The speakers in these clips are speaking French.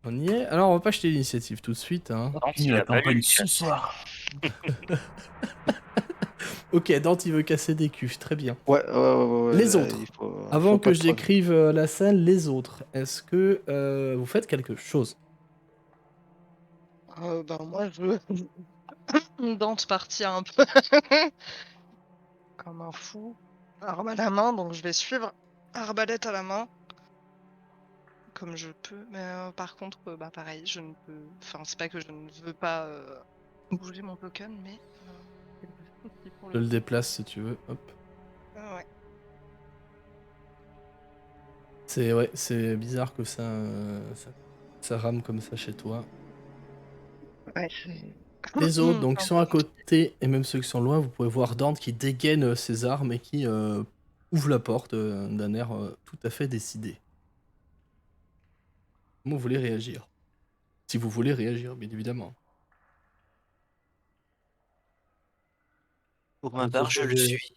On y est. Alors, on va pas jeter l'initiative tout de suite, hein. Dante, Fini il la a pas lu campagne le ce chat. soir. Ok, Dante, il veut casser des cuves, très bien. Ouais, Les là, il autres, faut avant pas que je trop. décrive la scène, les autres, est-ce que vous faites quelque chose? Ben moi, je veux Dante partir un peu comme un fou, arme à la main, donc je vais suivre, arbalète à la main, comme je peux. Mais par contre, bah pareil, je ne peux. Enfin, c'est pas que je ne veux pas bouger mon token, mais c'est le souci pour Je le le coup. déplace si tu veux. Hop. Ouais. C'est ouais, c'est bizarre que ça rame comme ça chez toi. Ouais, c'est. Les autres, donc, qui Un sont peu à compliqué. côté, et même ceux qui sont loin, vous pouvez voir Dante qui dégaine ses armes et qui ouvre la porte d'un air tout à fait décidé. Comment vous voulez réagir? Si vous voulez réagir, bien évidemment. Pour ma De toute part, façon, je le suis.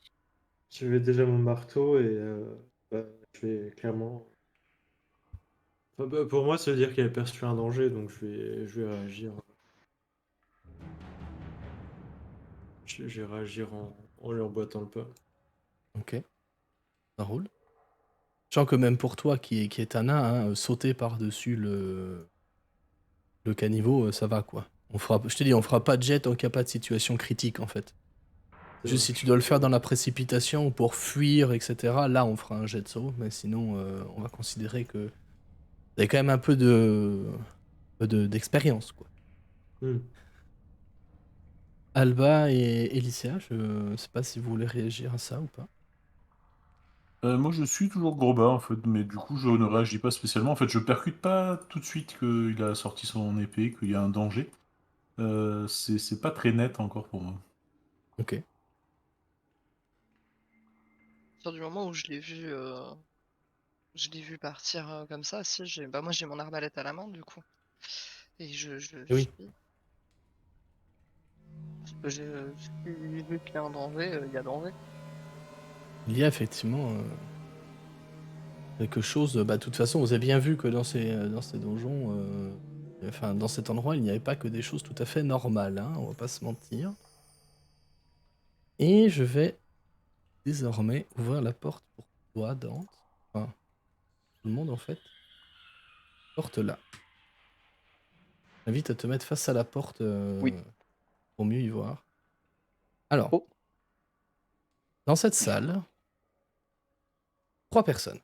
j'avais déjà mon marteau et bah, je vais clairement. Enfin, bah, pour moi, ça veut dire qu'il a perçu un danger, donc je vais réagir. Je vais réagir en lui emboîtant le pas. Ok, ça roule. Sachant que même pour toi, qui est un nain, hein, sauter par-dessus le caniveau, ça va, quoi. Je te dis, on fera pas de jet en cas pas de situation critique, en fait. C'est Juste vrai, si je tu dois le suis faire dans d'accord. la précipitation ou pour fuir, etc., là, on fera un jet de saut, mais sinon, on va considérer que vous avez quand même un peu d'expérience, quoi. Hmm. Alba et Elicia, je sais pas si vous voulez réagir à ça ou pas. Moi, je suis toujours Groba, en fait, mais du coup, je ne réagis pas spécialement. En fait, je percute pas tout de suite qu'il a sorti son épée, qu'il y a un danger. C'est pas très net encore pour moi. Ok. À partir du moment où je l'ai vu partir comme ça, si bah moi j'ai mon arbalète à la main du coup, et je Et oui, suis. Parce que j'ai vu qu'il y a un danger, il y a danger. il y a effectivement quelque chose. Bah, de toute façon, vous avez bien vu que dans ces donjons, enfin, dans cet endroit, il n'y avait pas que des choses tout à fait normales, hein, on va pas se mentir. Et je vais désormais ouvrir la porte pour toi, Dante. Enfin, tout le monde en fait. Porte là. J'invite à te mettre face à la porte Oui. pour mieux y voir. Alors, Oh. dans cette salle, 3 personnes.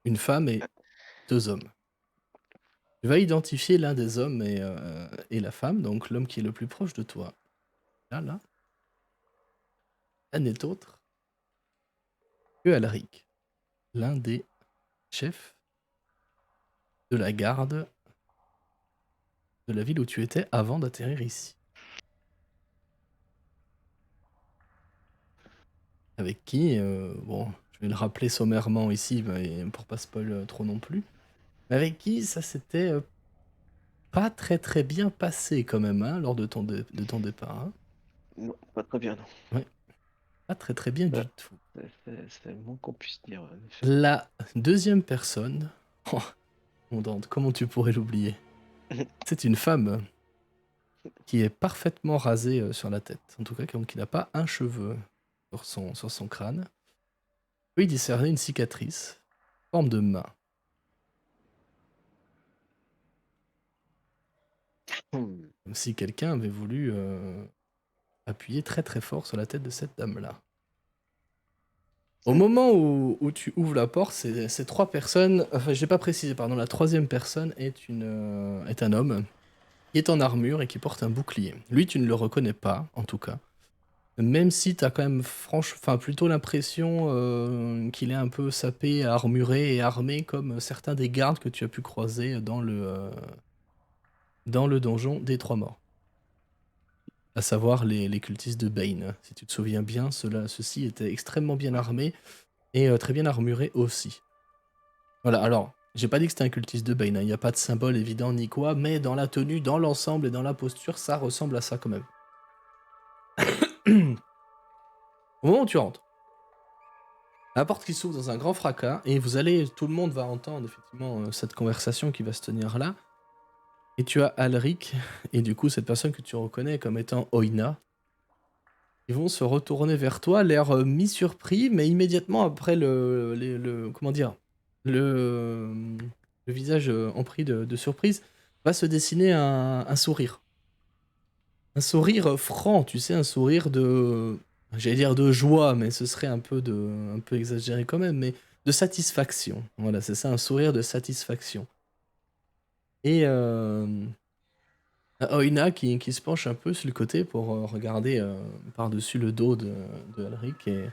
Une femme et 2 hommes. Tu vas identifier l'un des hommes et la femme, donc l'homme qui est le plus proche de toi. Là. Un n'est autre que Alric, l'un des chefs de la garde de la ville où tu étais avant d'atterrir ici. Avec qui, bon, je vais le rappeler sommairement ici, mais pour pas spoil trop non plus, mais avec qui ça s'était pas très très bien passé quand même, hein, lors de ton départ. Hein. Non, pas très bien, non. Ouais, pas très très bien Ouais, du tout. c'est le moins qu'on puisse dire, en effet. La deuxième personne, oh, mon Dante, comment tu pourrais l'oublier? C'est une femme qui est parfaitement rasée sur la tête, en tout cas qui n'a pas un cheveu sur son crâne. Peut y discerner une cicatrice, forme de main. Hmm. Comme si quelqu'un avait voulu appuyer très très fort sur la tête de cette dame-là. Au moment où tu ouvres la porte, ces 3 personnes, enfin je n'ai pas précisé, pardon, la troisième personne est un homme qui est en armure et qui porte un bouclier. Lui, tu ne le reconnais pas, en tout cas. Même si tu as quand même plutôt l'impression qu'il est un peu sapé, armuré et armé comme certains des gardes que tu as pu croiser dans le donjon des 3 morts. À savoir les cultistes de Bane. Si tu te souviens bien, ceux-ci étaient extrêmement bien armés et très bien armurés aussi. Voilà, alors, j'ai pas dit que c'était un cultiste de Bane, il n'y a pas de symbole évident ni quoi, mais dans la tenue, dans l'ensemble et dans la posture, ça ressemble à ça quand même. Au moment où tu rentres, la porte qui s'ouvre dans un grand fracas, et tout le monde va entendre effectivement cette conversation qui va se tenir là. Et tu as Alric, et du coup, cette personne que tu reconnais comme étant Oina, ils vont se retourner vers toi, l'air mi-surpris, mais immédiatement après comment dire, le, le visage empris de surprise, va se dessiner un sourire. Un sourire franc, tu sais, un sourire j'allais dire de joie, mais ce serait un peu exagéré quand même, mais de satisfaction. Voilà, c'est ça, un sourire de satisfaction. Et Oina qui se penche un peu sur le côté pour regarder par-dessus le dos de Alric et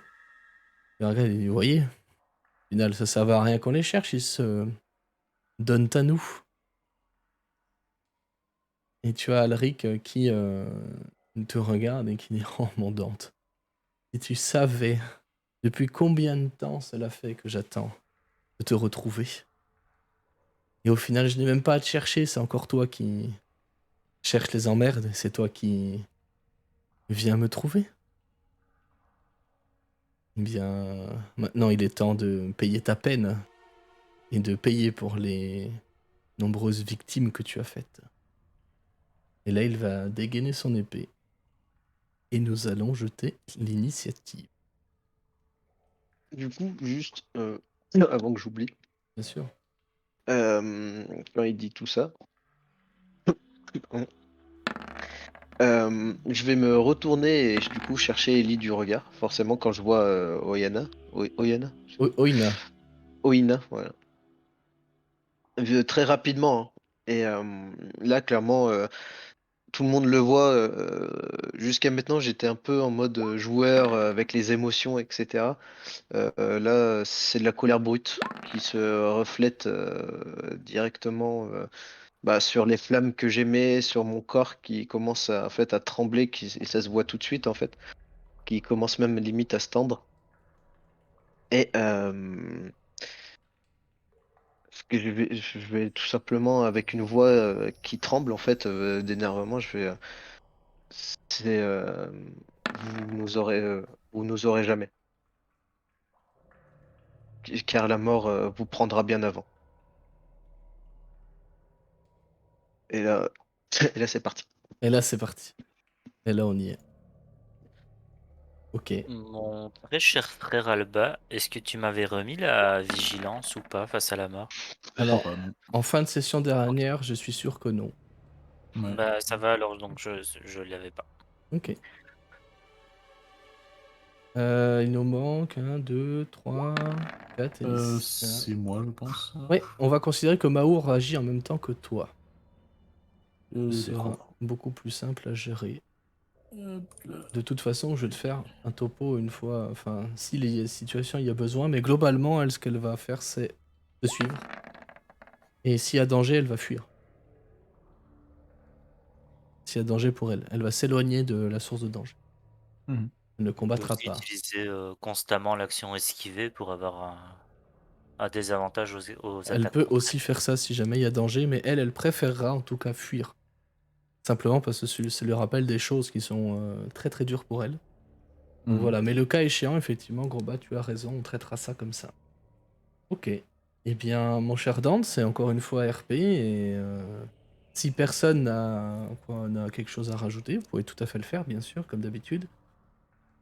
il regarde et dit, vous voyez, au final, ça sert à rien qu'on les cherche, ils se donnent à nous. Et tu as Alric qui te regarde et qui dit, oh mon Dante, si tu savais depuis combien de temps cela fait que j'attends de te retrouver. Et au final, je n'ai même pas à te chercher, c'est encore toi qui cherches les emmerdes, c'est toi qui viens me trouver. Eh bien, maintenant il est temps de payer ta peine et de payer pour les nombreuses victimes que tu as faites. Et là, il va dégainer son épée et nous allons jeter l'initiative. Du coup, juste avant que j'oublie, Bien sûr. quand il dit tout ça, je vais me retourner et du coup chercher Ellie du regard. Forcément, quand je vois Oyana. Oyana? Oina. Oina, voilà. Très rapidement, hein. Et là, clairement, tout le monde le voit. Jusqu'à maintenant, j'étais un peu en mode joueur avec les émotions, etc. Là, c'est de la colère brute qui se reflète directement sur les flammes que j'émets, sur mon corps qui commence en fait, à trembler, et ça se voit tout de suite en fait, qui commence même limite à se tendre. Et ce que je vais tout simplement, avec une voix qui tremble en fait d'énervement, je vais. C'est vous nous aurez jamais, car la mort vous prendra bien avant. Et là, et là c'est parti. Et là, c'est parti. Et là, on y est. Ok. Mon très cher frère Alba, est-ce que tu m'avais remis la vigilance ou pas face à la mort? Alors, Pas, non. en fin de session dernière, je suis sûr que non. Ouais. Bah ça va alors, donc je l'avais pas. Ok. Il nous manque 1, 2, 3, 4 et 10. C'est moi, je pense. Ouais, on va considérer que Maour agit en même temps que toi. Ce sera D'accord. beaucoup plus simple à gérer. Hop là. De toute façon, je vais te faire un topo une fois, enfin, si les situations il y a besoin, mais globalement, elle, ce qu'elle va faire, c'est te suivre. Et s'il y a danger, elle va fuir. S'il y a danger pour elle, elle va s'éloigner de la source de danger. Mhm. Elle ne Je peux combattra aussi pas. utiliser constamment l'action esquiver pour avoir un désavantage aux Elle attaques. peut aussi faire ça si jamais il y a danger, mais elle préférera en tout cas fuir. Simplement parce que ça lui rappelle des choses qui sont très très dures pour elle. Donc Mhm. voilà, mais le cas échéant, effectivement, Groba, tu as raison, on traitera ça comme ça. Ok. Eh bien, mon cher Dante, c'est encore une fois RP, et si personne n'a quelque chose à rajouter, vous pouvez tout à fait le faire, bien sûr, comme d'habitude.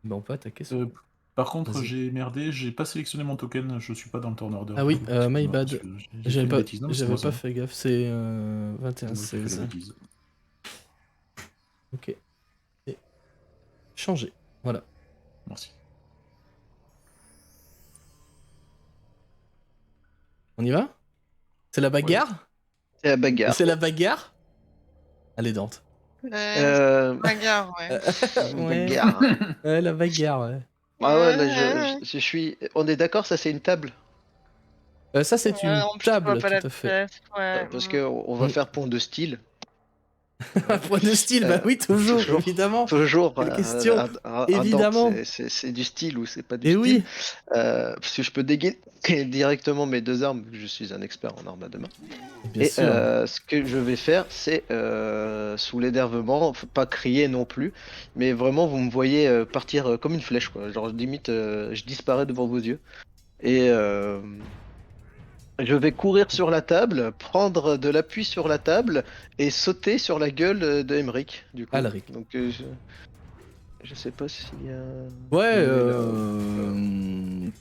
Ben, on peut attaquer ce... Par contre, Vas-y. j'ai merdé, j'ai pas sélectionné mon token, je suis pas dans le turn order. Ah oui, Excuse-moi, my parce bad. que j'ai fait J'avais une pas, bêtise. Non, mais c'est j'avais moi, pas c'est fait gaffe, c'est moi qui ai fait 21-16. la bêtise. Ok. Et changer. Voilà. Merci. On y va? C'est la bagarre? C'est la bagarre. C'est la bagarre? Allez, Dante. Bagarre, ouais. Ouais. Bagarre. Ouais, la bagarre, ouais. Ah ouais, là je suis. On est d'accord, ça c'est une table. Ça, c'est Ouais, une en plus, je vois table, pas tout la à fait. pièce, ouais. Parce que on va Mm. faire point de style. Un point de style, bah oui, toujours, évidemment. Toujours. Quelle question. À Évidemment. Dante, c'est du style ou c'est pas du Et style. oui. Parce que je peux dégainer directement mes deux armes, vu que je suis un expert en armes à deux mains. Bien Et sûr. ce que je vais faire, c'est sous l'énervement, faut pas crier non plus, mais vraiment vous me voyez partir comme une flèche, quoi. Genre limite, je disparais devant vos yeux. Et Je vais courir sur la table, prendre de l'appui sur la table et sauter sur la gueule de Emmerich, du coup. Alric. Donc je sais pas s'il y a... Ouais, où il est là.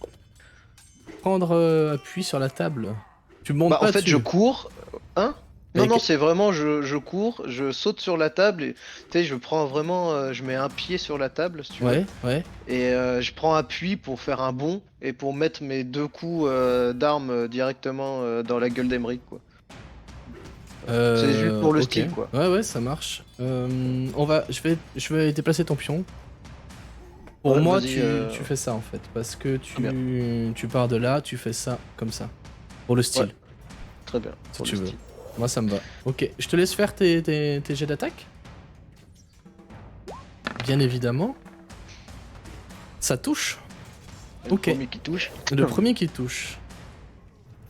prendre appui sur la table. Tu montes Bah en pas fait je dessus. cours. Hein? Non, Avec... non, c'est vraiment je cours, je saute sur la table et tu sais, je prends vraiment, je mets un pied sur la table si tu veux. Ouais, ouais. Et je prends appui pour faire un bond et pour mettre mes deux coups d'arme directement dans la gueule d'Emeric, quoi. C'est juste pour le Ok. style, quoi. Ouais, ouais, ça marche. Je vais déplacer ton pion. Pour Ouais, moi, vas-y, tu fais ça en fait, parce que très bien. tu pars de là, tu fais ça comme ça. Pour le style, Ouais. Très bien. si Pour tu le veux. style. Moi, ça me va. Ok, je te laisse faire tes jets d'attaque. Bien évidemment. Ça touche. Le Ok. premier qui touche. Le premier qui touche.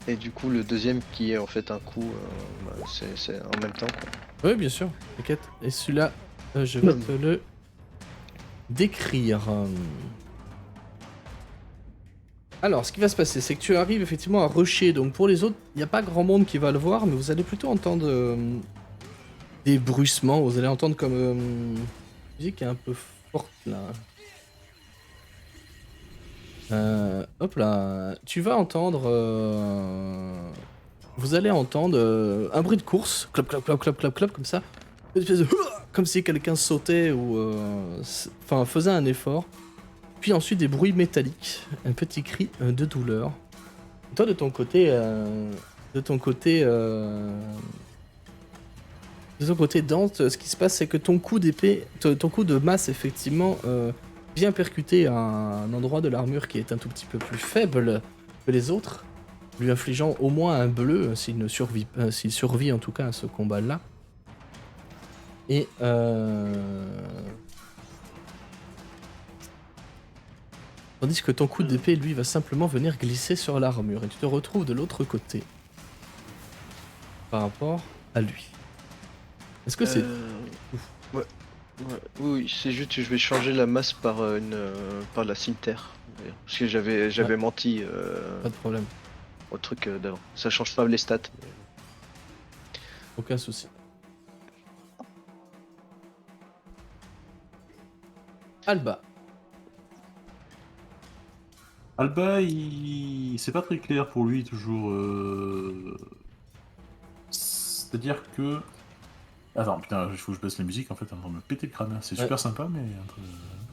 Et du coup, le deuxième qui est en fait un coup, bah, c'est en même temps, quoi. Oui, bien sûr, t'inquiète. Et celui-là, je vais te le décrire. Alors, ce qui va se passer, c'est que tu arrives effectivement à rusher. Donc pour les autres, il n'y a pas grand monde qui va le voir, mais vous allez plutôt entendre des bruissements. Vous allez entendre comme une musique qui est un peu forte là. Hop là, tu vas entendre. Vous allez entendre un bruit de course, clop clop clop clop clop clop comme ça, une espèce de comme si quelqu'un sautait ou enfin faisait un effort. Puis ensuite des bruits métalliques, un petit cri de douleur. Toi de ton côté, Dante, ce qui se passe c'est que ton coup d'épée, ton coup de masse effectivement vient percuter un endroit de l'armure qui est un tout petit peu plus faible que les autres, lui infligeant au moins un bleu s'il survit en tout cas à ce combat-là. Et tandis que ton coup d'épée, lui, va simplement venir glisser sur l'armure et tu te retrouves de l'autre côté par rapport à lui. Est-ce que c'est... Ouais. Ouais. Oui, c'est juste que je vais changer la masse par par la cimetière, d'ailleurs. Parce que j'avais menti Pas de problème, au truc d'avant. Ça change pas les stats. mais- aucun souci. Alba. Alba, c'est pas très clair pour lui toujours. C'est-à-dire que. Attends, putain, il faut que je baisse la musique en fait, elle va me péter le crâne. C'est Ouais. super sympa, mais un peu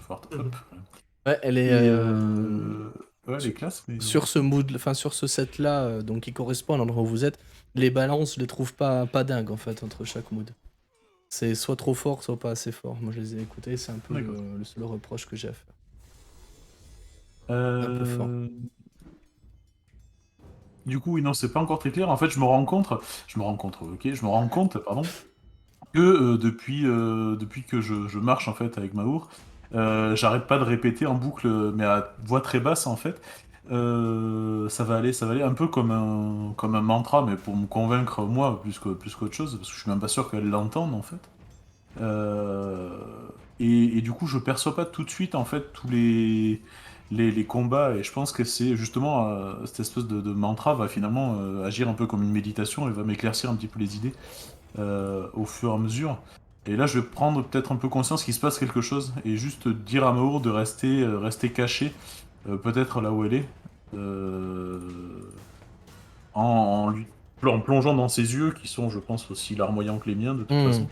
forte. Hop. Ouais, elle est... Et ouais, elle est classe, mais. Sur ce mood, enfin sur ce set là, donc qui correspond à l'endroit où vous êtes, les balances, je les trouve pas dingues en fait entre chaque mood. C'est soit trop fort, soit pas assez fort. Moi je les ai écoutés, c'est un peu D'accord. le seul reproche que j'ai à faire. Un peu fort. Du coup, oui, non, c'est pas encore très clair. En fait, je me rends compte, pardon, que depuis que je marche en fait avec Maour, j'arrête pas de répéter en boucle, mais à voix très basse en fait. Ça va aller un peu comme un mantra, mais pour me convaincre moi plus qu'autre chose, parce que je suis même pas sûr qu'elle l'entende en fait. Euh, et du coup, je perçois pas tout de suite en fait tous les combats, et je pense que c'est justement cette espèce de mantra va finalement agir un peu comme une méditation et va m'éclaircir un petit peu les idées au fur et à mesure. Et là, je vais prendre peut-être un peu conscience qu'il se passe quelque chose et juste dire à Maour de rester caché, peut-être là où elle est, euh, en plongeant dans ses yeux qui sont, je pense, aussi larmoyants que les miens de toute façon.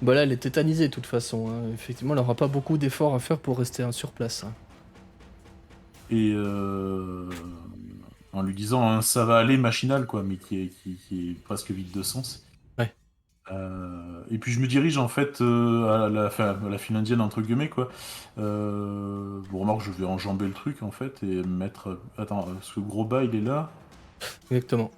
Bah là, elle est tétanisée de toute façon. Hein. Effectivement, elle aura pas beaucoup d'efforts à faire pour rester sur place. Hein. Et en lui disant un ça va aller machinal, quoi, mais qui est presque vide de sens. Ouais. Et puis je me dirige en fait à la file indienne, entre guillemets, quoi. Bon, remarque, je vais enjamber le truc en fait et mettre. Attends, ce gros bas il est là. Exactement.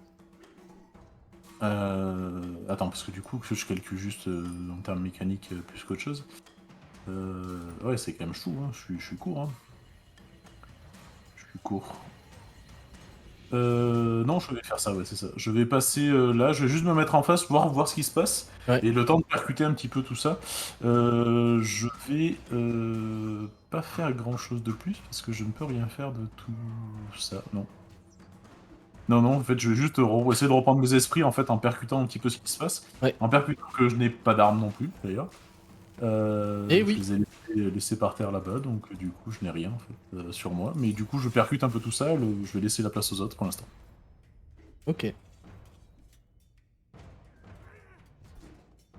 Attends, parce que du coup, je calcule juste en termes mécaniques plus qu'autre chose. Ouais, c'est quand même chou, hein. Je suis court, hein. Je suis court. Non, je vais faire ça, ouais, c'est ça. Je vais passer là, je vais juste me mettre en face, voir ce qui se passe. Ouais. Et le temps de percuter un petit peu tout ça. Je vais pas faire grand chose de plus parce que je ne peux rien faire de tout ça, non. Non, en fait, je vais juste essayer de reprendre mes esprits en fait en percutant un petit peu ce qui se passe. Ouais. En percutant que je n'ai pas d'armes non plus, d'ailleurs. Eh Je oui. les ai laissés par terre là-bas, donc du coup, je n'ai rien en fait sur moi. Mais du coup, je percute un peu tout ça. Je vais laisser la place aux autres pour l'instant. Ok.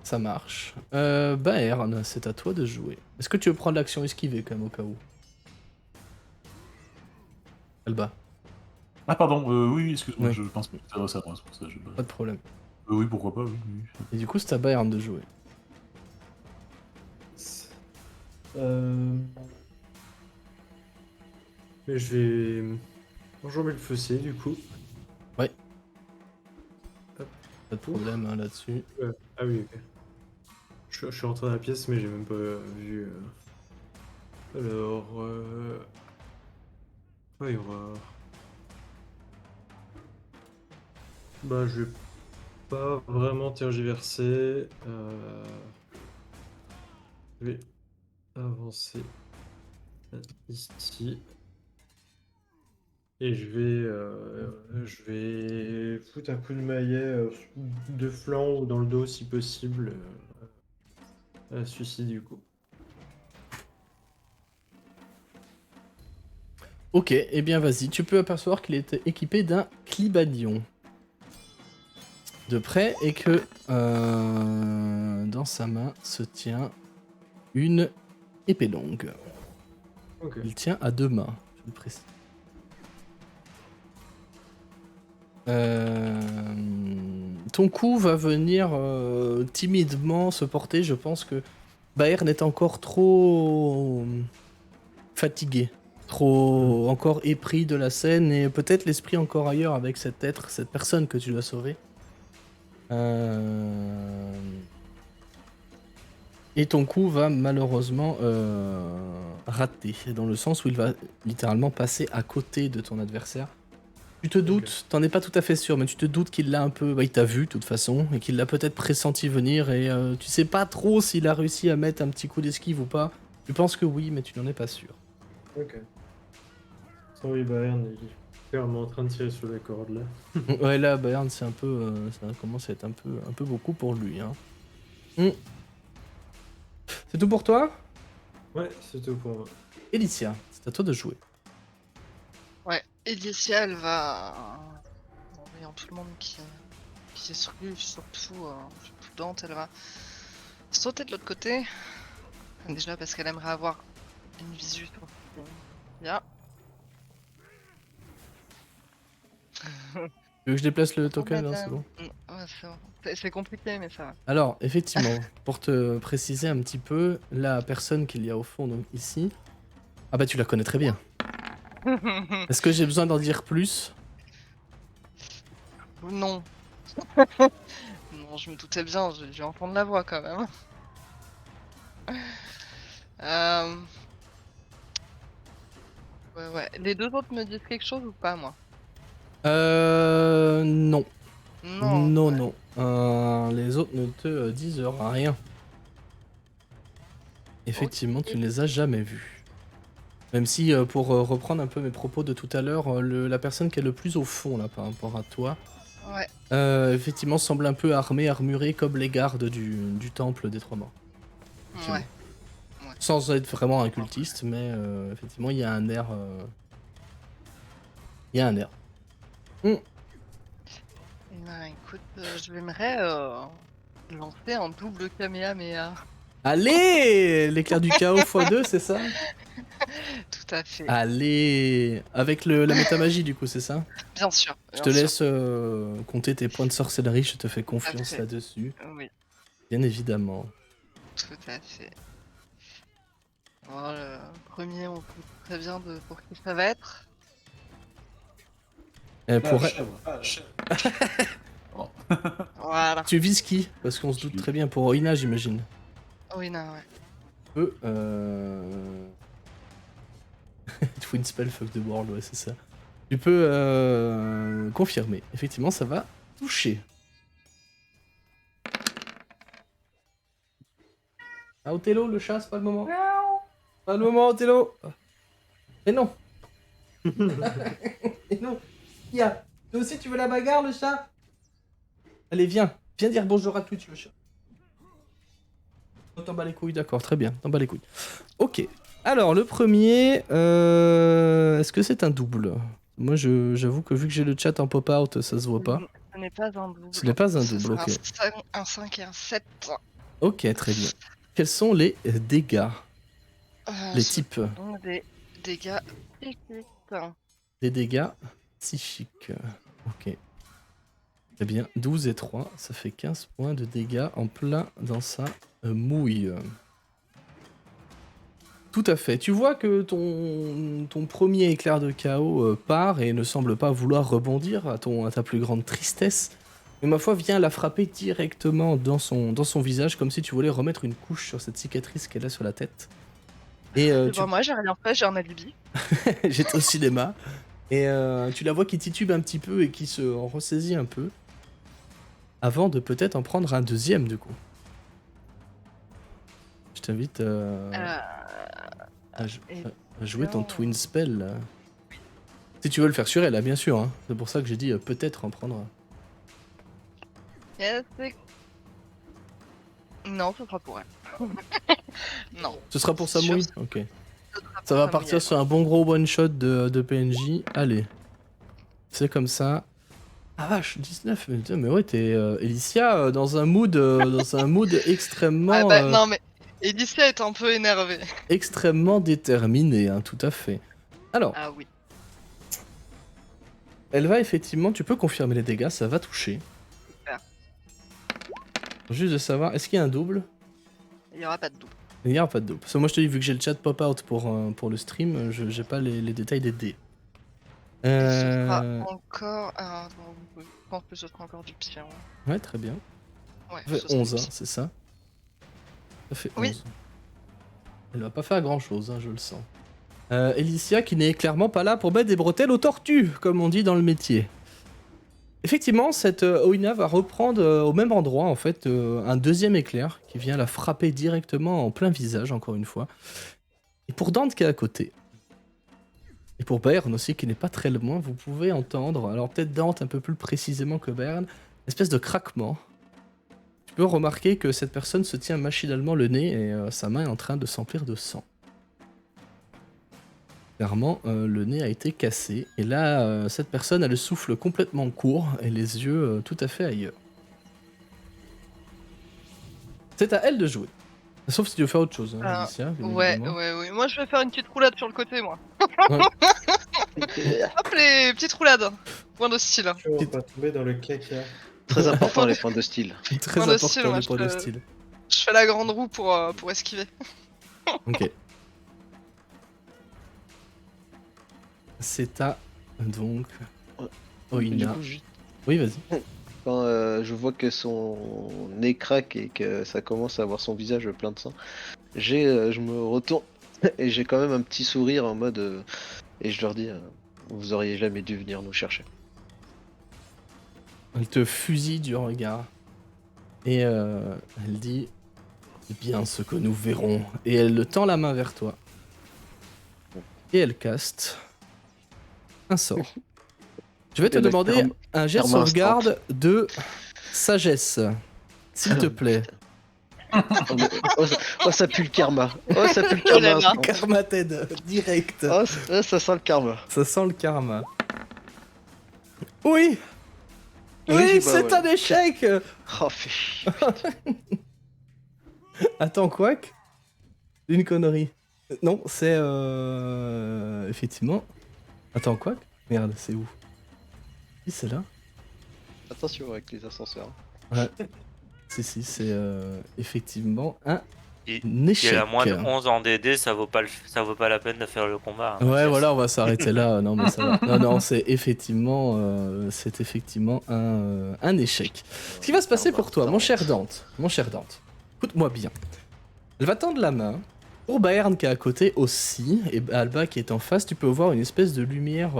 Ça marche. Baern, c'est à toi de jouer. Est-ce que tu veux prendre l'action esquiver quand même au cas où? Alba, Ah, pardon, oui, excuse-moi, Oui. je pense que tu t'adresses à moi, c'est pour ça. pas de problème. Oui, pourquoi pas, oui. Oui. Et du coup, c'est à Baern de jouer. Mais je vais enjamber le fossé du coup. Pas de problème hein, là-dessus. Ah oui, ok. Je suis rentré dans la pièce, mais j'ai même pas vu. Alors. Ouais, Bah, je vais pas vraiment tergiverser. Je vais avancer ici. Et je vais foutre un coup de maillet de flanc ou dans le dos si possible à celui-ci du coup. Ok, eh bien vas-y, tu peux apercevoir qu'il est équipé d'un clibadion. De près, et que dans sa main se tient une épée longue. Ok. Il tient à 2 mains, je le précise. Ton coup va venir timidement se porter. Je pense que Baern est encore trop fatigué, trop encore épris de la scène et peut-être l'esprit encore ailleurs avec cet être, cette personne que tu dois sauver. Et ton coup va malheureusement rater, dans le sens où il va littéralement passer à côté de ton adversaire. Tu te doutes, t'en es pas tout à fait sûr, mais tu te doutes qu'il l'a un peu... Bah, il t'a vu de toute façon, et qu'il l'a peut-être pressenti venir, et tu sais pas trop s'il a réussi à mettre un petit coup d'esquive ou pas. Tu penses que oui, mais tu n'en es pas sûr. Ok. Oui, Bayern, il est clairement en train de tirer sur les cordes là. Ouais, là, Bayern, c'est un peu... ça commence à être un peu beaucoup pour lui. Hein. C'est tout pour toi? Ouais, c'est tout pour moi. Elicia, c'est à toi de jouer. Ouais, Elicia, elle va. En voyant tout le monde qui se rue, surtout Dante, elle va sauter de l'autre côté. Déjà parce qu'elle aimerait avoir une visu sur Là. Tu veux que je déplace le token? Non, c'est bon. Ouais, c'est bon. C'est compliqué, mais ça Alors, effectivement, pour te préciser un petit peu, la personne qu'il y a au fond, donc ici... Ah bah tu la connais très bien. va. Est-ce que j'ai besoin d'en dire plus? Non. Non, je me doutais bien, j'ai dû entendre la voix quand même. Ouais. Les deux autres me disent quelque chose ou pas, moi? Non. Non. Non. Les autres ne te disent rien. Effectivement, tu ne les as jamais vus. Même si, pour reprendre un peu mes propos de tout à l'heure, la personne qui est le plus au fond là par rapport à toi, Ouais. effectivement semble un peu armurée comme les gardes du temple des Trois Morts. Ouais. Sans être vraiment un cultiste, mais effectivement il y a un air. Il y a un air. Eh ben, écoute, j'aimerais lancer un double Kamehameha. Allez, l'éclair du chaos x2, c'est ça? Tout à fait. Allez, avec la métamagie du coup, c'est ça? Bien sûr. Je te laisse compter tes points de sorcellerie, je te fais confiance Parfait. là-dessus. Oui, Bien évidemment. tout à fait. Alors, le premier, on peut très bien pour qui ça va être. Voilà. Tu vises qui? Parce qu'on se doute très bien pour Ina, j'imagine. Oui, non, ouais. Twin spell fuck the world, ouais, c'est ça. Tu peux confirmer. Effectivement, ça va toucher. Ah, Othello, le chat, c'est pas le moment. Pas le moment, Othello. Et non. Et non. Toi aussi, tu veux la bagarre, le chat? Allez, viens. Viens dire bonjour à Twitch, le chat. Oh, t'en bats les couilles, d'accord, très bien. T'en bats les couilles. Ok. Alors, le premier... Est-ce que c'est un double? Moi, j'avoue que vu que j'ai le chat en pop-out, ça se voit pas. Ce n'est pas un double. Ce n'est pas un Ce double, sera ok. un 5 et un 7. Ok, très bien. Quels sont les dégâts? Les Ce types? sont des dégâts psychiques. Des dégâts psychiques. Ok. Très bien. 12 et 3, ça fait 15 points de dégâts en plein dans sa mouille. Tout à fait. Tu vois que ton premier éclair de chaos part et ne semble pas vouloir rebondir à ta plus grande tristesse. Mais ma foi, vient la frapper directement dans son visage, comme si tu voulais remettre une couche sur cette cicatrice qu'elle a sur la tête. Et Moi, j'ai rien fait, j'ai un alibi. j'étais au cinéma. Et tu la vois qui titube un petit peu et qui se ressaisit un peu. Avant de peut-être en prendre un deuxième, du coup. Je t'invite à jouer ton bien. Twin Spell. Là. Si tu veux le faire sur elle, là, bien sûr. Hein. C'est pour ça que j'ai dit peut-être en prendre un. Non, ce sera pour elle. Non. Ce sera pour sa Sûr, mouille? ce Ok. sera Ça pour va sa partir mouille, sur un bon gros one-shot de PNJ. Allez. C'est comme ça. Ah vache, 19. Mais ouais, t'es Elicia dans un mood extrêmement... Ah bah, non, mais Elicia est un peu énervée. extrêmement déterminé, hein, tout à fait. Alors, Ah oui. elle va effectivement, tu peux confirmer les dégâts, ça va toucher. Super. Juste de savoir, est-ce qu'il y a un double? Il n'y aura pas de double. Il n'y aura pas de double. Parce que moi je te dis, vu que j'ai le chat pop-out pour le stream, j'ai pas les détails des dés. Et ce sera encore... Ah, attends, je pense que ce sera encore du pire. Ouais, très bien. Ouais, Ça fait ce sera 11, du hein, pire. c'est ça? Ça fait 11. Oui. Elle va pas faire grand-chose, hein, je le sens. Elicia qui n'est clairement pas là pour mettre des bretelles aux tortues, comme on dit dans le métier. Effectivement, cette Oina va reprendre au même endroit, en fait, un deuxième éclair qui vient la frapper directement en plein visage, encore une fois. Et pour Dante qui est à côté, et pour Bairn aussi qui n'est pas très loin, vous pouvez entendre, alors peut-être Dante un peu plus précisément que Bairn, une espèce de craquement. Tu peux remarquer que cette personne se tient machinalement le nez et sa main est en train de s'emplir de sang. Clairement, le nez a été cassé. Et là, cette personne a le souffle complètement court et les yeux tout à fait ailleurs. C'est à elle de jouer. Sauf si tu veux faire autre chose, hein, Alicia, bien évidemment. Ouais. Moi, je vais faire une petite roulade sur le côté, moi. Ouais. Hop, les petites roulades. Point de style. On va pas tomber dans le caca. Très important les points de style. Très Point de important style, le moi, point de style. Je fais la grande roue pour esquiver. Ok. C'est à donc Du Oina. coup, Oui, vas-y. quand je vois que son nez craque et que ça commence à avoir son visage plein de sang, je me retourne et j'ai quand même un petit sourire en mode et je leur dis vous auriez jamais dû venir nous chercher. Elle te fusille du regard. Et elle dit c'est bien ce que nous verrons. Et elle tend la main vers toi. Et elle caste un sort. Je vais te Et le demander un jet de karma sauvegarde de sagesse. S'il te plaît. Oh, ça pue le karma. Oh, ça pue le Oh là karma. là. Karma Ted, direct. Oh, ça sent le karma. Ça sent le karma. Oui. Oui, Oui, bah c'est voilà. un échec. Oh, fais chier. Attends, quoi? Une connerie. Non, c'est effectivement. Attends, quoi? Merde, c'est où? Si, c'est là. Attention avec les ascenseurs. Ouais. Si, c'est effectivement un Il échec. y a moins de 11 en DD, ça vaut pas la peine de faire le combat. hein. Ouais, C'est- voilà, on va s'arrêter là. Non, mais ça va. Non, c'est effectivement un échec. Ce qui va se passer pour toi, mon cher Dante, écoute-moi bien. Elle va tendre la main. Pour Bairn qui est à côté aussi, et Alba qui est en face, tu peux voir une espèce de lumière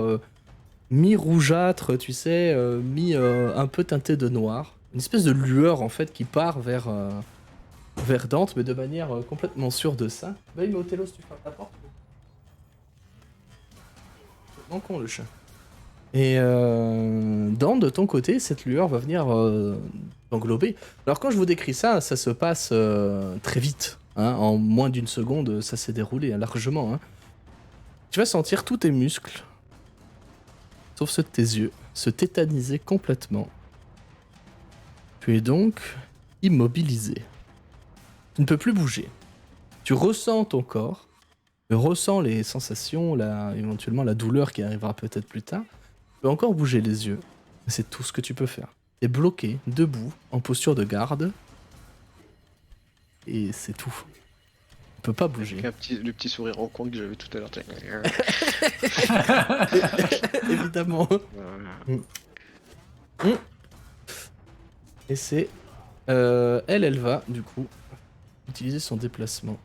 mi-rougeâtre, tu sais, un peu teintée de noir. Une espèce de lueur en fait qui part vers Dante, mais de manière complètement sûre de ça. Bah, mais Othello, si tu fermes ta porte. C'est con le chat. Et Dan, de ton côté, cette lueur va venir t'englober. Alors quand je vous décris ça, ça se passe très vite. Hein, en moins d'une seconde, ça s'est déroulé largement. Hein. Tu vas sentir tous tes muscles, sauf ceux de tes yeux, se tétaniser complètement. Tu es donc immobilisé. Tu ne peux plus bouger. Tu ressens ton corps, tu ressens les sensations, éventuellement la douleur qui arrivera peut-être plus tard. Tu peux encore bouger les yeux, mais c'est tout ce que tu peux faire. Tu es bloqué, debout, en posture de garde, et c'est tout. Tu peux pas bouger. Avec le petit sourire en coin que j'avais tout à l'heure. Évidemment. Et c'est... elle va, du coup, utiliser son déplacement.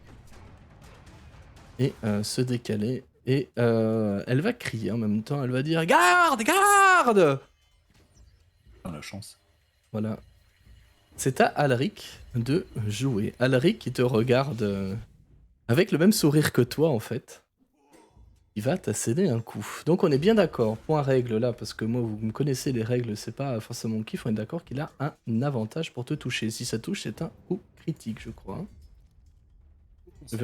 Et se décaler. Et elle va crier en même temps. Elle va dire « Garde! Garde !» Ah, la chance. Voilà. C'est à Alric de jouer. Alric qui te regarde avec le même sourire que toi, en fait. Il va t'asséner un coup. Donc on est bien d'accord. Point règle là, parce que moi, vous me connaissez, les règles, c'est pas forcément mon kiff. On est d'accord qu'il a un avantage pour te toucher. Si ça touche, c'est un coup critique, je crois. Hein. Je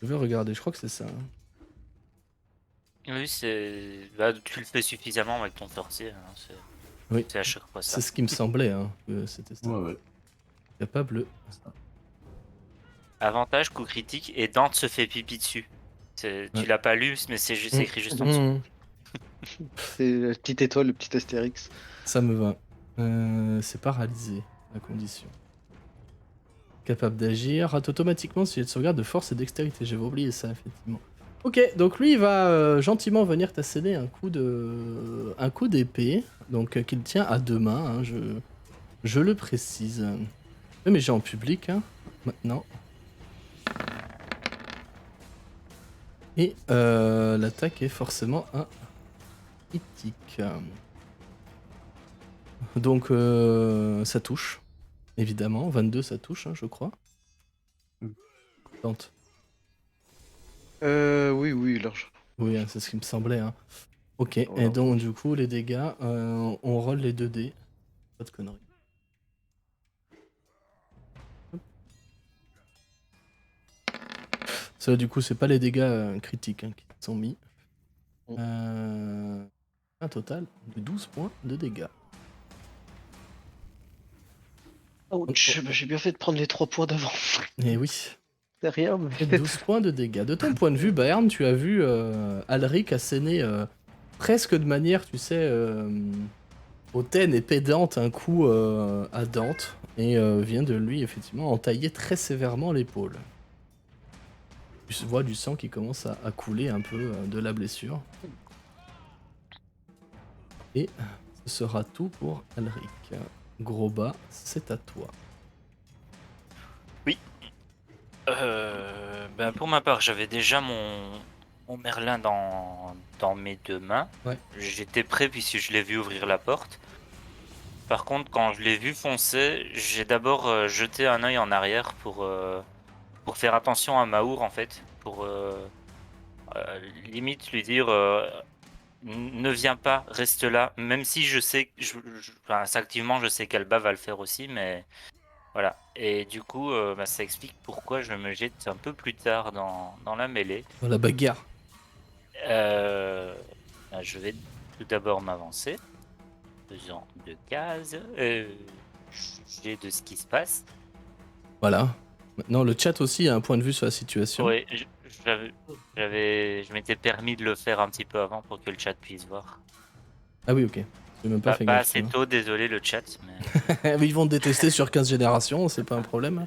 vais regarder, je crois que c'est ça. Hein. Oui, tu le fais suffisamment avec ton sorcier. Hein, Oui. C'est à chaque fois ça. C'est ce qui me semblait, hein, que c'était ça. Ouais. Capable. Avantage, coup critique, et Dante se fait pipi dessus. Tu l'as pas lu, mais c'est écrit juste en dessous. C'est la petite étoile, le petit astérix. Ça me va. C'est paralysé, à condition. Capable d'agir, rate automatiquement si il de sauvegarde de force et dextérité. J'avais oublié ça, effectivement. Ok, donc lui, il va gentiment venir t'asséner un coup d'épée, donc qu'il tient à 2 mains, hein, je le précise. Oui, mais j'ai en public, hein, maintenant. Et l'attaque est forcément un critique. Donc ça touche, évidemment. 22, ça touche, hein, je crois. Tente. Oui, large. Oui, hein, c'est ce qui me semblait. Hein. Ok, Voilà. et donc du coup, les dégâts, on roll les 2 dés. Pas de conneries. Ça, du coup, c'est pas les dégâts critiques hein, qui sont mis. Un total de 12 points de dégâts. Ouch, bah, j'ai bien fait de prendre les 3 points d'avant. Et oui. C'est rien, mais... Et 12 points de dégâts. De ton point de vue, Bayern, tu as vu Alric asséner presque de manière, tu sais, hautaine et pédante un coup à Dante et vient de lui, effectivement, entailler très sévèrement l'épaule. Tu vois du sang qui commence à couler un peu de la blessure. Et ce sera tout pour Alric. Grosbas, c'est à toi. Pour ma part, j'avais déjà mon Merlin dans mes 2 mains. Ouais. J'étais prêt puisque je l'ai vu ouvrir la porte. Par contre, quand je l'ai vu foncer, j'ai d'abord jeté un œil en arrière pour faire attention à Maour en fait. Pour limite lui dire ne viens pas, reste là. Même si je sais, instinctivement je sais qu'Alba va le faire aussi, mais... Voilà, et du coup, ça explique pourquoi je me jette un peu plus tard dans la mêlée. Dans la bagarre. Je vais tout d'abord m'avancer, faisant 2 cases, j'ai de ce qui se passe. Voilà. Maintenant, le chat aussi a un point de vue sur la situation. Oui, je m'étais permis de le faire un petit peu avant pour que le chat puisse voir. Ah oui, ok. J'ai même pas fait Pas gaffe. assez tôt, désolé le chat, mais... Ils vont te détester sur 15 générations, c'est pas un problème.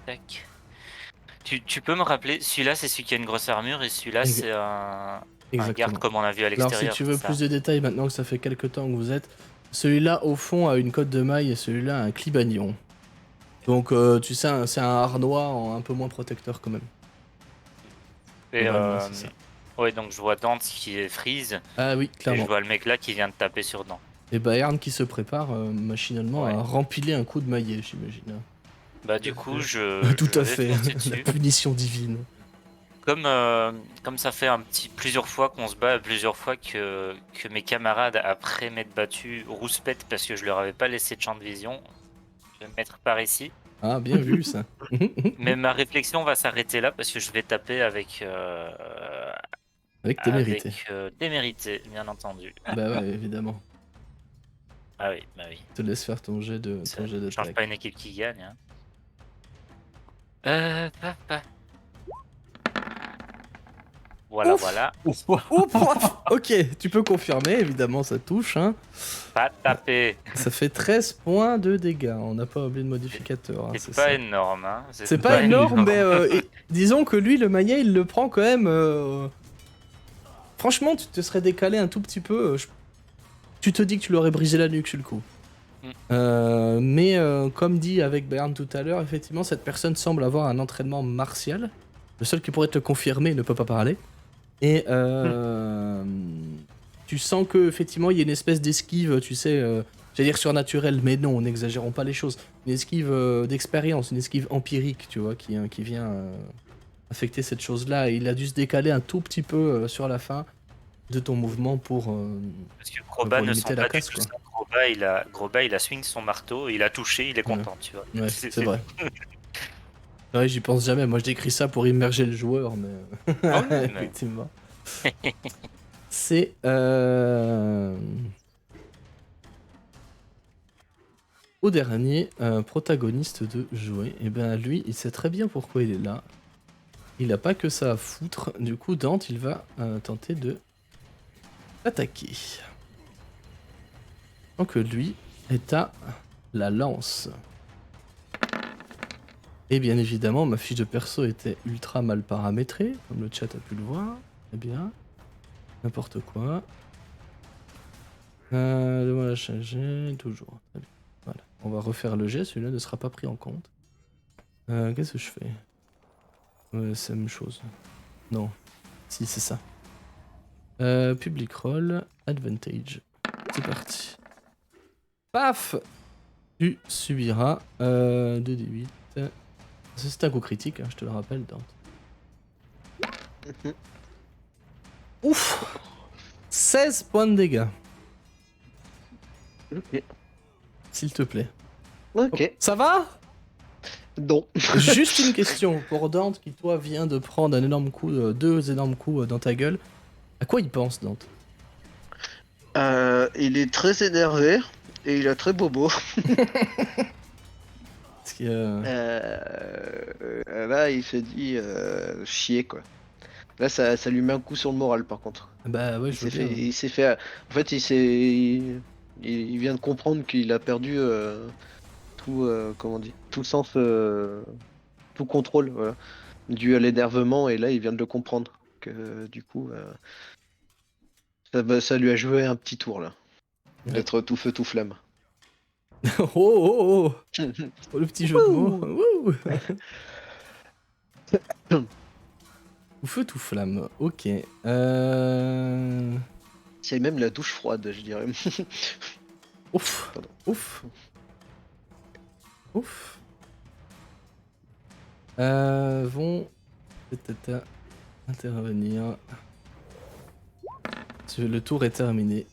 Tac. Tu peux me rappeler, celui-là c'est celui qui a une grosse armure et celui-là c'est un garde comme on a vu à l'extérieur. Alors si tu veux c'est ça. plus de détails maintenant que ça fait quelques temps que vous êtes, celui-là au fond a une cotte de maille et celui-là a un clibagnon. Donc tu sais, c'est un harnois un peu moins protecteur quand même. Et Globalement, c'est ça. ouais, donc je vois Dante qui est freeze Ah oui, et je clairement. vois le mec là qui vient de taper sur Dante. Et Bayern qui se prépare machinalement Ouais. à rempiler un coup de maillet, j'imagine. Bah du coup je Tout à vais fait, foncer la dessus. punition divine. comme ça fait plusieurs fois qu'on se bat, plusieurs fois que mes camarades, après m'être battus, rouspètent parce que je leur avais pas laissé de champ de vision, je vais me mettre par ici. Ah, bien vu ça. Mais ma réflexion va s'arrêter là parce que je vais taper avec, Avec tes mérités. des mérités, bien entendu. Bah ouais, évidemment. Ah oui, bah oui. Te laisse faire ton jet de Ça jet ne change d'attaque. pas une équipe qui gagne. Hein. Papa. Voilà, Ouf. voilà. Oh, ok, tu peux confirmer, évidemment, ça touche. Hein. Pas taper. Ça fait 13 points de dégâts. On n'a pas oublié de modificateur. Hein, C'est pas ça. énorme. Hein. C'est pas énorme, mais disons que lui, le maillet, il le prend quand même. Franchement, tu te serais décalé un tout petit peu. Tu te dis que tu lui aurais brisé la nuque sur le coup. Mais comme dit avec Bern tout à l'heure, effectivement, cette personne semble avoir un entraînement martial. Le seul qui pourrait te le confirmer ne peut pas parler. Et tu sens que effectivement il y a une espèce d'esquive, tu sais, j'allais dire surnaturelle, mais non, n'exagérons pas les choses. Une esquive d'expérience, une esquive empirique, tu vois, qui vient affecter cette chose-là. Et il a dû se décaler un tout petit peu sur la fin de ton mouvement pour. Parce que Groba pour ne limiter sent la pas casse, du tout quoi. ça. Groba, il a swing son marteau, il a touché, il est content, tu vois. Ouais, c'est vrai. Ouais, j'y pense jamais. Moi, je décris ça pour immerger le joueur, mais Ah oui, mais- effectivement. C'est au dernier protagoniste de jouer. Et ben lui, il sait très bien pourquoi il est là. Il a pas que ça à foutre. Du coup, Dante, il va tenter de attaquer. Donc lui est à la lance. Et bien évidemment, ma fiche de perso était ultra mal paramétrée, comme le chat a pu le voir. Très bien. N'importe quoi. Demande à changer, toujours. Très bien. Voilà. On va refaire le jet, celui-là ne sera pas pris en compte. Qu'est-ce que je fais? C'est la même chose. Non. Si, c'est ça. Public roll, advantage. C'est parti. Paf! Tu subiras 2d8. C'est un coup critique, hein, je te le rappelle, Dante. Ouf! 16 points de dégâts, Ok. s'il te plaît. Ok. Ça va? Non. Juste une question pour Dante qui, toi, vient de prendre un énorme coup, 2 énormes coups dans ta gueule. À quoi il pense, Dante? Il est très énervé et il a très bobo. Parce que, Là, il se dit chier quoi. Là, ça lui met un coup sur le moral par contre. bah ouais, je veux bien. Il s'est fait. En fait, il vient de comprendre qu'il a perdu tout, comment on dit, tout sens, tout contrôle, voilà, dû à l'énervement. Et là, il vient de le comprendre que du coup, ça lui a joué un petit tour là, Ouais. d'être tout feu tout flamme. Oh, oh, oh, oh, le petit jeu de mots. Wouh. Tout feu, tout flamme. Ok. C'est même la douche froide, je dirais. Ouf. Pardon. Ouf. Ouf. Vont peut-être intervenir. Le tour est terminé.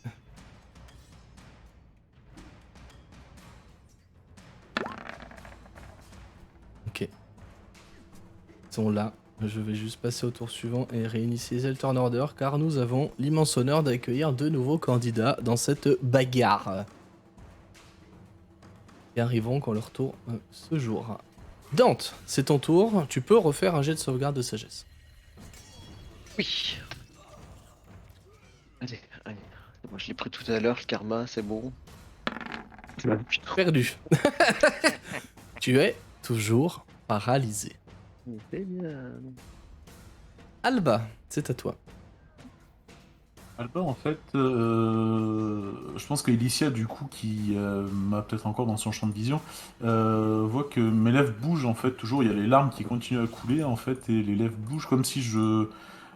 Ok. Ils sont là. Je vais juste passer au tour suivant et réinitialiser le turn order car nous avons l'immense honneur d'accueillir 2 nouveaux candidats dans cette bagarre. Qui arriveront quand leur tour se jouera. Dante, c'est ton tour. Tu peux refaire un jet de sauvegarde de sagesse. Oui. Allez. Moi, je l'ai pris tout à l'heure, le karma, c'est bon. Perdu. Tu es toujours paralysé. C'est bien. Alba, c'est à toi. Alba, en fait, je pense qu'Elicia, du coup, qui m'a peut-être encore dans son champ de vision, voit que mes lèvres bougent, en fait, toujours. Il y a les larmes qui continuent à couler, en fait, et les lèvres bougent comme si je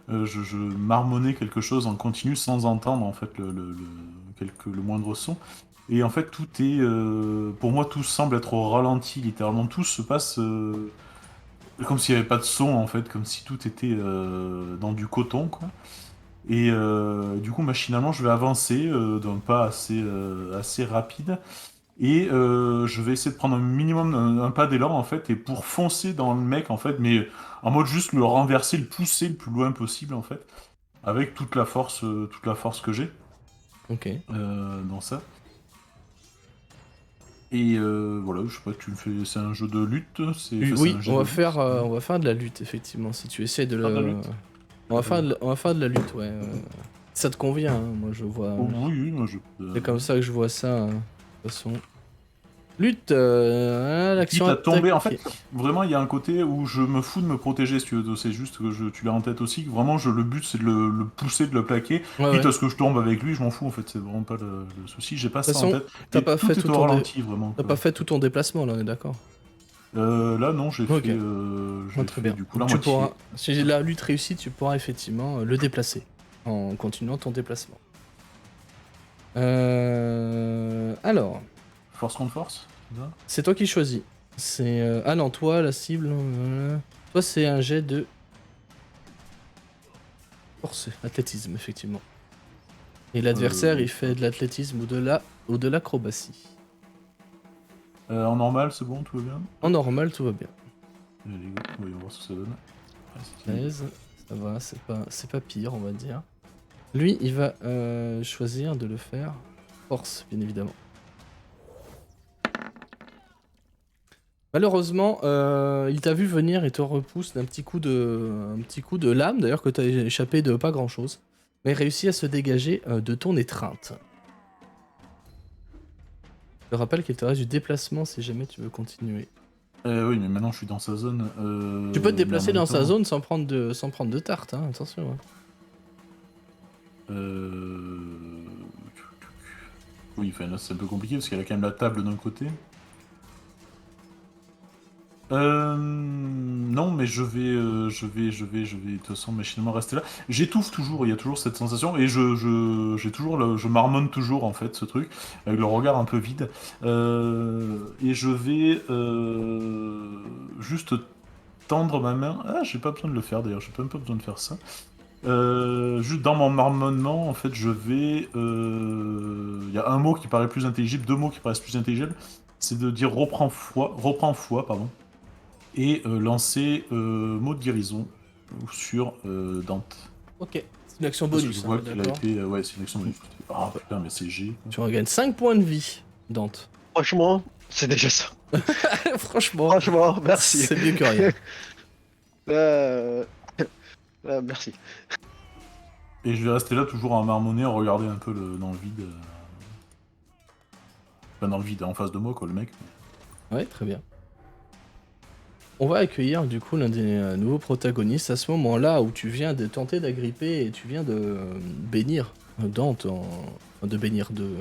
marmonnais quelque chose en continu sans entendre, en fait, le moindre son. Et en fait, tout est... pour moi, tout semble être au ralenti, littéralement. Tout se passe comme s'il n'y avait pas de son en fait, comme si tout était dans du coton quoi. Et du coup, machinalement, je vais avancer d'un pas assez rapide. Et je vais essayer de prendre un minimum, un pas d'élan en fait, et pour foncer dans le mec en fait, mais en mode juste le renverser, le pousser le plus loin possible en fait, avec toute la force que j'ai Ok. dans ça. Et voilà, je sais pas, tu me fais, c'est un jeu de lutte, c'est Oui, un jet de lutte. on va faire de la lutte, effectivement. Si tu essaies de Faire de la le. lutte. On va faire de la lutte, ouais. Ça te convient, hein, moi je vois. Oh, oui, oui, moi je. C'est comme ça que je vois ça, de toute façon. Lutte, l'action Quitte à tomber, en attaque. fait, vraiment, il y a un côté où je me fous de me protéger, si tu veux. C'est juste que tu l'as en tête aussi. Que vraiment, le but, c'est de le pousser, de le plaquer. Ouais, Quitte ouais. à ce que je tombe avec lui, je m'en fous, en fait. C'est vraiment pas le souci. J'ai pas De toute ça en façon, tête. t'as Et pas fait tout est tout au ton ralenti, vraiment. t'as Quoi. pas fait tout ton déplacement là, on est d'accord. Là, non, j'ai Ok. fait, Ouais, très bien. du coup Donc la tu moitié. pourras, si la lutte réussit, tu pourras effectivement le déplacer en continuant ton déplacement. Alors, Force contre force, c'est ça. c'est toi qui choisis. C'est ah non, toi la cible. Toi c'est un jet de force, athlétisme effectivement. Et l'adversaire il fait de l'athlétisme ou de l'acrobatie. En normal, c'est bon, tout va bien. En normal tout va bien. Allez, go. Voyons voir ce que ça donne. Ah, c'est 13, ça va, c'est pas pire on va dire. Lui il va choisir de le faire force bien évidemment. Malheureusement, il t'a vu venir et te repousse d'un petit coup de lame, d'ailleurs que t'as échappé de pas grand chose, mais réussit à se dégager de ton étreinte. Je te rappelle qu'il te reste du déplacement si jamais tu veux continuer. Oui, mais maintenant je suis dans sa zone. Tu peux te mais en déplacer même dans sa temps, zone sans prendre de tarte, hein, attention. Hein. Oui, enfin là c'est un peu compliqué parce qu'elle a quand même la table d'un côté. Non, mais je vais de toute façon machinalement rester là. J'étouffe toujours, il y a toujours cette sensation et j'ai toujours, je marmonne toujours en fait ce truc avec le regard un peu vide. Et je vais juste tendre ma main. Ah, j'ai pas besoin de le faire d'ailleurs, j'ai même pas besoin de faire ça. Juste dans mon marmonnement, en fait, je vais. Il y a un mot qui paraît plus intelligible, deux mots qui paraissent plus intelligibles. C'est de dire reprends foi, pardon, et lancer mot de guérison sur Dante. Ok, c'est une action Parce que bonus, je hein, vois qu'il a d'accord. été. Ouais, c'est une action bonus. Ah putain, mais c'est G. Tu regagnes 5 points de vie, Dante. Franchement, c'est déjà ça. Franchement, Franchement, merci. c'est mieux que rien. Euh, merci. Et je vais rester là toujours à marmonner, à regarder un peu dans le vide. Enfin, dans le vide, en face de moi, quoi, le mec. Ouais, très bien. On va accueillir du coup l'un des nouveaux protagonistes à ce moment-là où tu viens de tenter d'agripper et tu viens de bénir Dante, de bénir, de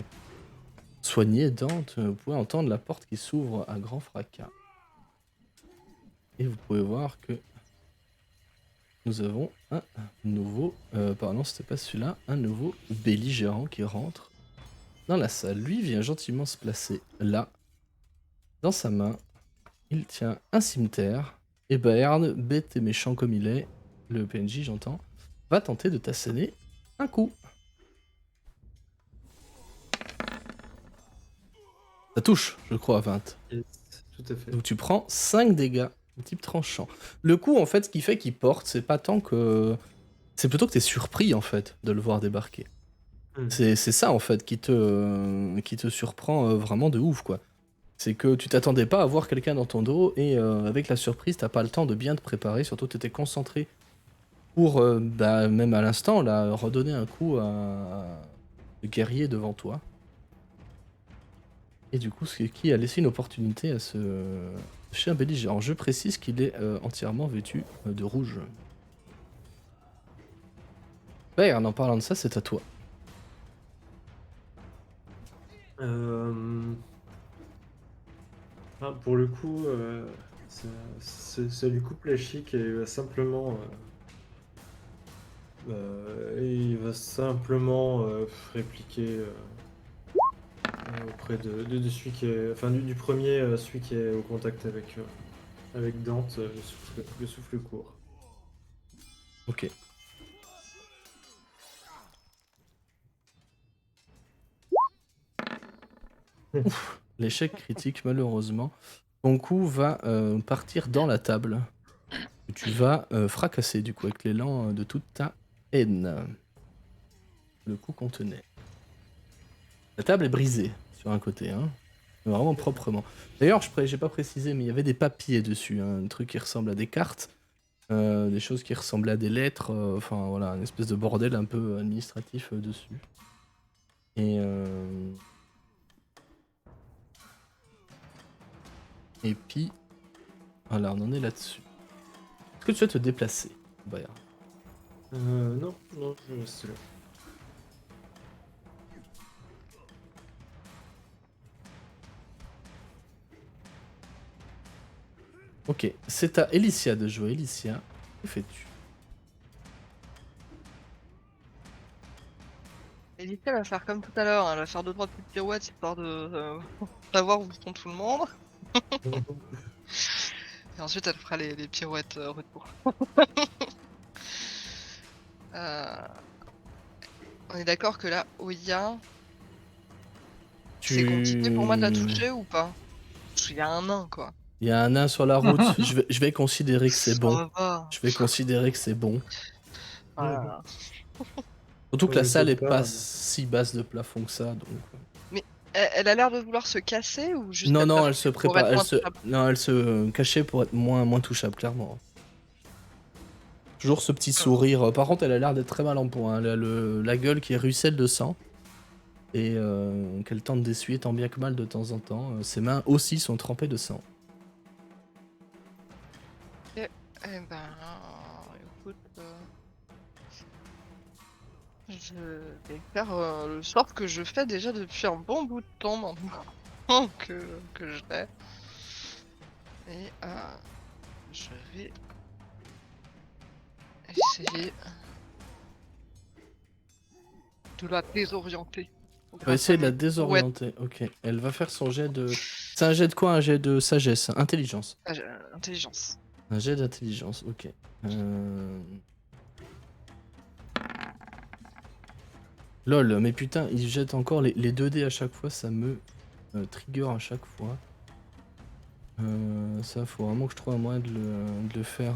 soigner Dante. Vous pouvez entendre la porte qui s'ouvre à grand fracas. Et vous pouvez voir que nous avons un nouveau, pardon c'était pas celui-là, un nouveau belligérant qui rentre dans la salle. Lui vient gentiment se placer là, dans sa main. Il tient un cimetière, et Baird, bête et méchant comme il est, le PNJ j'entends, va tenter de t'asséner un coup. Ça touche, je crois, à 20. Yes, tout à fait. Donc tu prends 5 dégâts, de type tranchant. Le coup, en fait, ce qui fait qu'il porte, c'est pas tant que... C'est plutôt que t'es surpris, en fait, de le voir débarquer. C'est ça, en fait, qui te surprend vraiment de ouf, quoi. C'est que tu t'attendais pas à voir quelqu'un dans ton dos et avec la surprise, t'as pas le temps de bien te préparer. Surtout, t'étais concentré pour, même à l'instant, là, redonner un coup à le guerrier devant toi. Et du coup, ce qui a laissé une opportunité à ce chien belligérant. Je précise qu'il est entièrement vêtu de rouge. Bayern, en parlant de ça, c'est à toi. Pour le coup, ça lui coupe la chic et il va simplement répliquer auprès de celui qui est, enfin du premier, celui qui est au contact avec avec Dante, le souffle court. Ok. Ouf, l'échec critique malheureusement. Ton coup va partir dans la table. Que tu vas fracasser du coup avec l'élan de toute ta haine. Le coup contenait. La table est brisée sur un côté, hein. Vraiment proprement. D'ailleurs, j'ai pas précisé, mais il y avait des papiers dessus, hein, un truc qui ressemble à des cartes, des choses qui ressemblaient à des lettres, enfin voilà, une espèce de bordel un peu administratif dessus. Et puis, voilà, on en est là-dessus. Est-ce que tu souhaites te déplacer, Bayard? Non, je reste là. Ok, c'est à Elicia de jouer. Elicia, que fais-tu? Elita va faire comme tout à l'heure, elle va faire 2-3 petites pirouettes histoire de savoir où sont tout le monde. Et ensuite elle fera les pirouettes retour. On est d'accord que là, Oya, c'est compliqué pour moi de la toucher ou pas? Parce qu'il y a un nain quoi. Il y a un nain sur la route, je vais considérer que c'est bon. Ça va. Je vais considérer que c'est bon. Voilà. Surtout que Ouais, la mais salle est peut-être pas pas. si basse de plafond que ça, donc... Elle a l'air de vouloir se casser ou juste Non, être non, là elle se pour prépare, être moins touchable? elle se cachait pour être moins touchable, clairement. Toujours ce petit sourire. Par contre, elle a l'air d'être très mal en point. Elle a la gueule qui ruisselle de sang. Et qu'elle tente d'essuyer tant bien que mal de temps en temps. Ses mains aussi sont trempées de sang. Eh ben, écoute, je vais faire le sort que je fais déjà depuis un bon bout de temps maintenant que je l'ai. Et je vais essayer de la désorienter. On va essayer de la Ouais, désorienter. Ok. Elle va faire son jet de... C'est un jet de quoi? Un jet de sagesse. Intelligence. intelligence. Un jet d'intelligence, ok. Lol, mais putain, il jette encore les 2 dés à chaque fois, ça me trigger à chaque fois. Ça, faut vraiment que je trouve un moyen de le faire,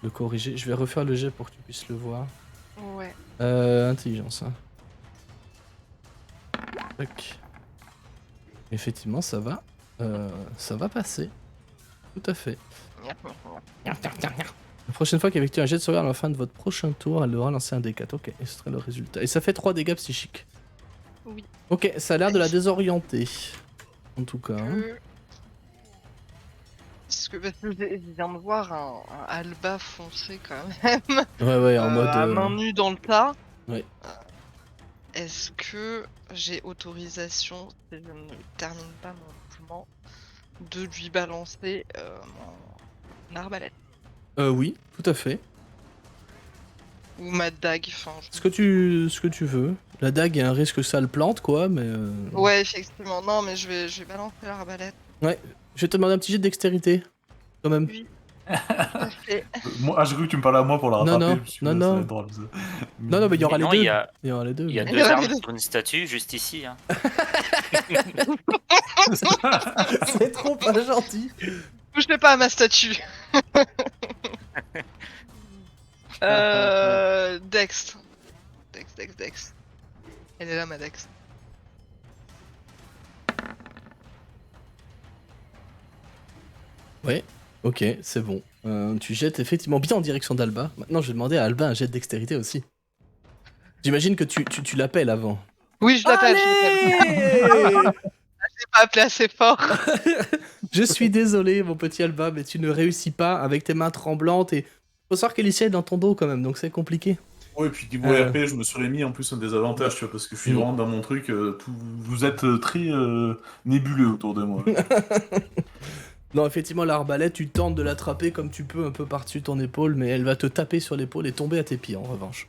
le corriger. Je vais refaire le jet pour que tu puisses le voir. Ouais. Intelligence, hein. Tac. Effectivement, ça va passer. Tout à fait. La prochaine fois qu'effectue un jet de sauvegarde à la fin de votre prochain tour, elle devra lancer un D4. Ok, et ce serait le résultat. Et ça fait 3 dégâts psychiques. Oui. Ok, ça a l'air de la désorienter. En tout cas. Hein. Parce que je viens de voir un Alba foncé quand même. Ouais, en mode. À main nue dans le tas. Ouais. Est-ce que j'ai autorisation, si je ne termine pas mon mouvement, de lui balancer mon arbalète? Oui, tout à fait. Ou ma dague, enfin... Ce que tu veux. La dague, il y a un risque que ça le plante, quoi, mais... Ouais, effectivement. Non, mais je vais balancer l'arbalète. Ouais, je vais te demander un petit jet de dextérité, quand même. Oui. Parfait. Moi, j'ai cru que tu me parlais à moi pour la rattraper. Non, je me suis dit, non, ça non. va être drôle, ça. Non, mais il y aura Mais les non, deux. il y a- Il y aura les deux. Il y a mais- 2 armes sur une statue juste ici. Hein. C'est trop pas gentil. Touchez pas à ma statue. Dex. Dex. Elle est là, ma Dex. Ouais, ok, c'est bon. Tu jettes effectivement bien en direction d'Alba. Maintenant, je vais demander à Alba un jet de dextérité aussi. J'imagine que tu l'appelles avant. Oui, je l'appelle. Je l'ai pas appelé assez fort. Je suis désolé, mon petit Alba, mais tu ne réussis pas avec tes mains tremblantes et... Faut savoir qu'Elicia est dans ton dos quand même, donc c'est compliqué. Ouais, et puis niveau RP, je me serais mis en plus un désavantage, tu vois, parce que je suis vraiment dans mon truc. Vous êtes très nébuleux autour de moi. Non, effectivement, l'arbalète, tu tentes de l'attraper comme tu peux un peu par-dessus ton épaule, mais elle va te taper sur l'épaule et tomber à tes pieds en revanche.